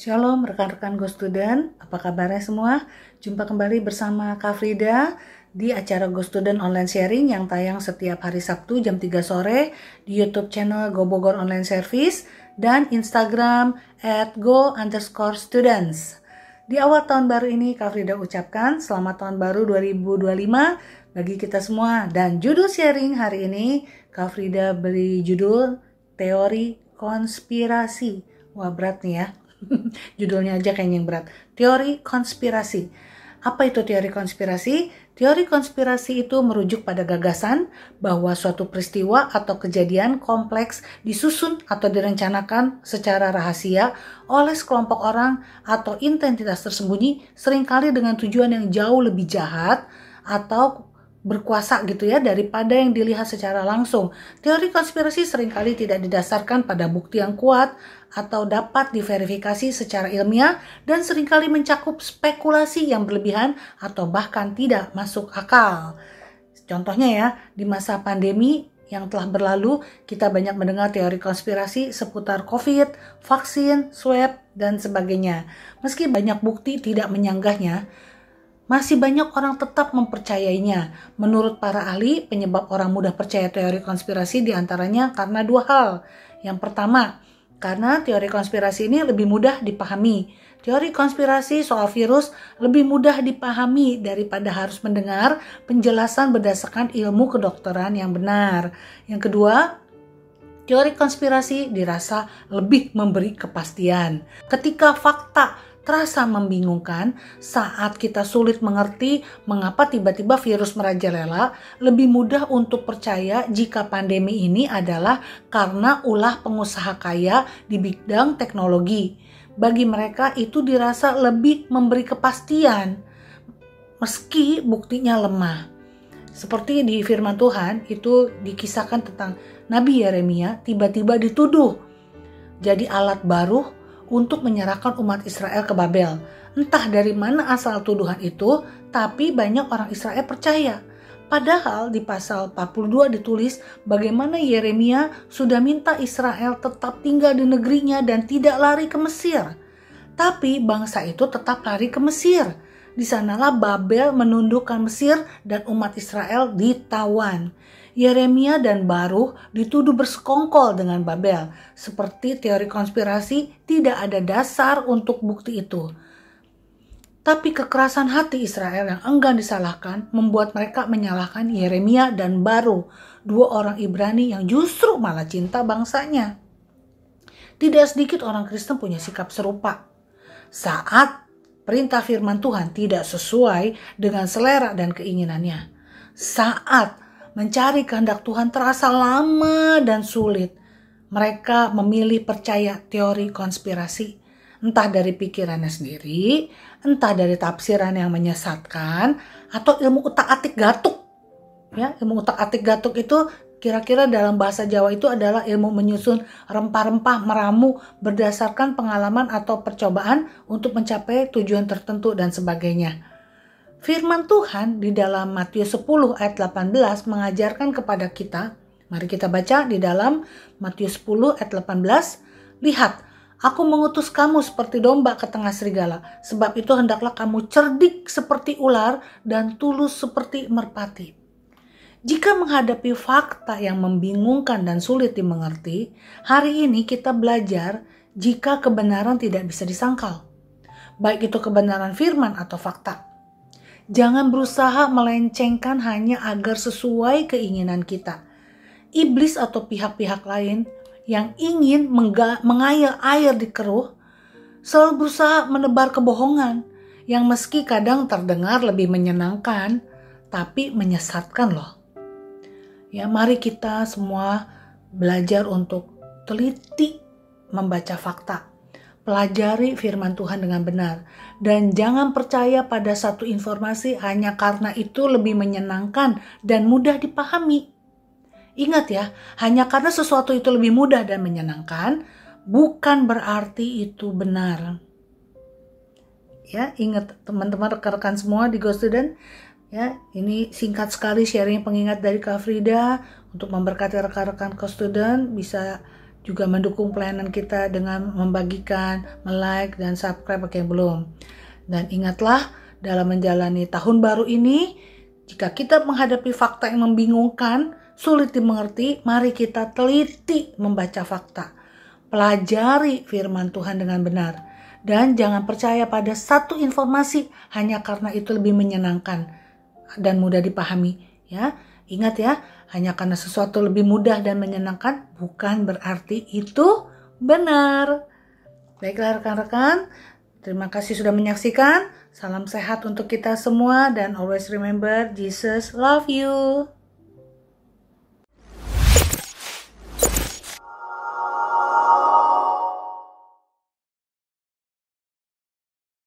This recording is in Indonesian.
Shalom rekan-rekan Go Student, apa kabarnya semua? Jumpa kembali bersama Kak Frida di acara Go Student Online Sharing yang tayang setiap hari Sabtu jam 3 sore di YouTube channel Go Bogor Online Service dan Instagram @go_students. Di awal tahun baru ini Kak Frida ucapkan selamat tahun baru 2025 bagi kita semua. Dan judul sharing hari ini Kak Frida beri judul Teori Konspirasi. Wah, berat nih ya. Judulnya aja kayaknya yang berat. Teori konspirasi. Apa itu teori konspirasi? Teori konspirasi itu merujuk pada gagasan bahwa suatu peristiwa atau kejadian kompleks disusun atau direncanakan secara rahasia oleh sekelompok orang atau entitas tersembunyi, seringkali dengan tujuan yang jauh lebih jahat atau berkuasa gitu ya daripada yang dilihat secara langsung. Teori konspirasi seringkali tidak didasarkan pada bukti yang kuat atau dapat diverifikasi secara ilmiah dan seringkali mencakup spekulasi yang berlebihan atau bahkan tidak masuk akal. Contohnya ya, di masa pandemi yang telah berlalu, kita banyak mendengar teori konspirasi seputar COVID, vaksin, swab, dan sebagainya. Meski banyak bukti tidak menyanggahnya, masih banyak orang tetap mempercayainya. Menurut para ahli, penyebab orang mudah percaya teori konspirasi diantaranya karena dua hal. Yang pertama, karena teori konspirasi ini lebih mudah dipahami. Teori konspirasi soal virus lebih mudah dipahami daripada harus mendengar penjelasan berdasarkan ilmu kedokteran yang benar. Yang kedua, teori konspirasi dirasa lebih memberi kepastian. Ketika fakta terasa membingungkan, saat kita sulit mengerti mengapa tiba-tiba virus merajalela, lebih mudah untuk percaya jika pandemi ini adalah karena ulah pengusaha kaya di bidang teknologi. Bagi mereka itu dirasa lebih memberi kepastian, meski buktinya lemah. Seperti di firman Tuhan itu dikisahkan tentang Nabi Yeremia tiba-tiba dituduh jadi alat baru untuk menyerahkan umat Israel ke Babel. Entah dari mana asal tuduhan itu, tapi banyak orang Israel percaya. Padahal di pasal 42 ditulis bagaimana Yeremia sudah minta Israel tetap tinggal di negerinya dan tidak lari ke Mesir. Tapi bangsa itu tetap lari ke Mesir. Di sanalah Babel menundukkan Mesir dan umat Israel ditawan. Yeremia dan Baruh dituduh bersekongkol dengan Babel. Seperti teori konspirasi, tidak ada dasar untuk bukti itu. Tapi kekerasan hati Israel yang enggan disalahkan membuat mereka menyalahkan Yeremia dan Baruh, dua orang Ibrani yang justru malah cinta bangsanya. Tidak sedikit orang Kristen punya sikap serupa. Saat perintah firman Tuhan tidak sesuai dengan selera dan keinginannya. Saat mencari kehendak Tuhan terasa lama dan sulit, mereka memilih percaya teori konspirasi. Entah dari pikirannya sendiri, entah dari tafsiran yang menyesatkan, atau ilmu utak-atik gatuk. Ya, ilmu utak-atik gatuk itu kira-kira dalam bahasa Jawa itu adalah ilmu menyusun rempah-rempah meramu berdasarkan pengalaman atau percobaan untuk mencapai tujuan tertentu dan sebagainya. Firman Tuhan di dalam Matius 10 ayat 18 mengajarkan kepada kita, mari kita baca di dalam Matius 10 ayat 18, lihat, aku mengutus kamu seperti domba ke tengah serigala, sebab itu hendaklah kamu cerdik seperti ular dan tulus seperti merpati. Jika menghadapi fakta yang membingungkan dan sulit dimengerti, hari ini kita belajar jika kebenaran tidak bisa disangkal, baik itu kebenaran firman atau fakta. Jangan berusaha melencengkan hanya agar sesuai keinginan kita. Iblis atau pihak-pihak lain yang ingin mengair air di keruh selalu berusaha menebar kebohongan yang meski kadang terdengar lebih menyenangkan tapi menyesatkan loh. Ya, mari kita semua belajar untuk teliti membaca fakta. Pelajari firman Tuhan dengan benar. Dan jangan percaya pada satu informasi hanya karena itu lebih menyenangkan dan mudah dipahami. Ingat ya, hanya karena sesuatu itu lebih mudah dan menyenangkan, bukan berarti itu benar. Ya, ingat teman-teman rekan-rekan semua di Go Student. Ya, ini singkat sekali sharing pengingat dari Kak Frida untuk memberkati rekan-rekan Go Student bisa juga mendukung pelayanan kita dengan membagikan, like, dan subscribe bagi yang belum. Dan ingatlah, dalam menjalani tahun baru ini, jika kita menghadapi fakta yang membingungkan, sulit dimengerti, mari kita teliti membaca fakta. Pelajari firman Tuhan dengan benar. Dan jangan percaya pada satu informasi hanya karena itu lebih menyenangkan dan mudah dipahami. Ya, ingat ya, hanya karena sesuatu lebih mudah dan menyenangkan bukan berarti itu benar. Baiklah rekan-rekan, terima kasih sudah menyaksikan. Salam sehat untuk kita semua dan always remember Jesus love you.